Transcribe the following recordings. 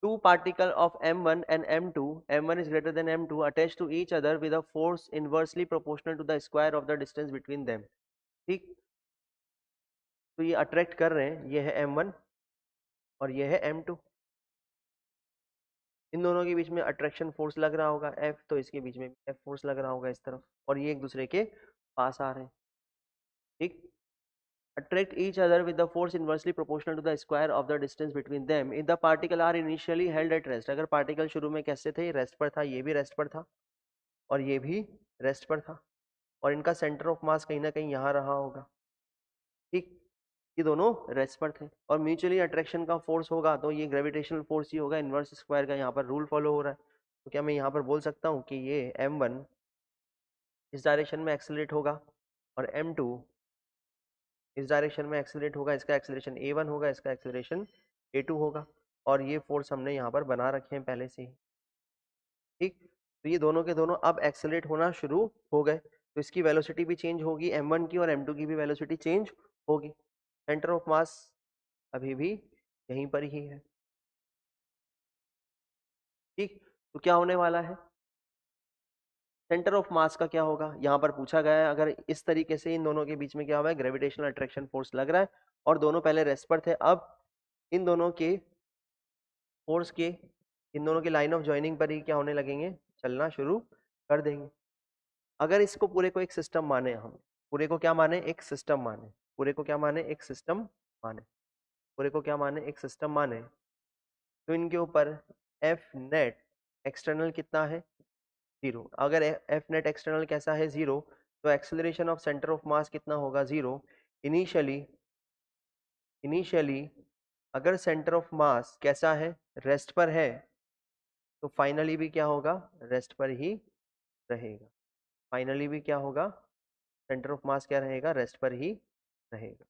two particles of m1 and m2, m1 is greater than m2, attached to each other with a force inversely proportional to the square of the distance between them. ठीक, तो ये attract कर रहे हैं, ये है m1 और ये है m2. इन दोनों के बीच में अट्रैक्शन फोर्स लग रहा होगा F, तो इसके बीच में F फोर्स लग रहा होगा इस तरफ, और ये एक दूसरे के पास आ रहे हैं. ठीक, attract each other with the force inversely proportional to the square of the distance between them if the particle are initially held at rest. अगर पार्टिकल शुरू में कैसे थे, रेस्ट पर था, ये भी रेस्ट पर था और ये भी रेस्ट पर था, और इनका सेंटर ऑफ मास कहीं ना कहीं यहाँ रहा होगा. ठीक, ये दोनों रेस्ट पर थे और म्यूचुअली अट्रैक्शन का फोर्स होगा तो ये ग्रेविटेशनल फोर्स ही होगा, इनवर्स स्क्वायर का यहाँ पर रूल फॉलो हो रहा है. तो क्या मैं यहाँ पर बोल सकता हूँ कि ये m1 इस डायरेक्शन में एक्सेलरेट होगा और m2 इस डायरेक्शन में एक्सेलरेट होगा, इसका एक्सेलरेशन a1 होगा, इसका एक्सेलरेशन a2 होगा, और ये फोर्स हमने यहाँ पर बना रखे हैं पहले से ही. ठीक, तो ये दोनों के दोनों अब एक्सेलरेट होना शुरू हो गए, तो इसकी वेलोसिटी भी चेंज होगी, m1 की और m2 की भी वेलोसिटी चेंज होगी. सेंटर ऑफ मास अभी भी यहीं पर ही है. ठीक, तो क्या होने वाला है, सेंटर ऑफ मास का क्या होगा, यहाँ पर पूछा गया है. अगर इस तरीके से इन दोनों के बीच में क्या हुआ है, ग्रेविटेशनल अट्रैक्शन फोर्स लग रहा है और दोनों पहले रेस्ट पर थे, अब इन दोनों के फोर्स के, इन दोनों के लाइन ऑफ जॉइनिंग पर ही क्या होने लगेंगे, चलना शुरू कर देंगे. अगर इसको पूरे को एक सिस्टम माने, हम पूरे को क्या माने, एक सिस्टम माने, पूरे को क्या माने, एक सिस्टम माने, पूरे को क्या माने, एक सिस्टम माने, तो इनके ऊपर एफ नेट एक्सटर्नल कितना है, जीरो. अगर एफ नेट एक्सटर्नल कैसा है, जीरो, तो acceleration of centre of mass कितना होगा, जीरो. इनिशियली इनिशियली अगर सेंटर ऑफ मास कैसा है, रेस्ट पर है, तो फाइनली भी क्या होगा, रेस्ट पर ही रहेगा. फाइनली भी क्या होगा, सेंटर ऑफ मास क्या रहेगा, रेस्ट पर ही रहेगा.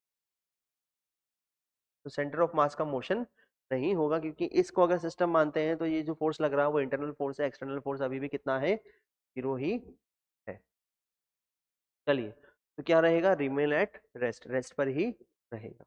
तो सेंटर ऑफ मास का मोशन नहीं होगा, क्योंकि इसको अगर सिस्टम मानते हैं तो ये जो फोर्स लग रहा है वो इंटरनल फोर्स है, एक्सटर्नल फोर्स अभी भी कितना है, जीरो ही है. चलिए, तो क्या रहेगा, रिमेन एट रेस्ट, रेस्ट पर ही रहेगा.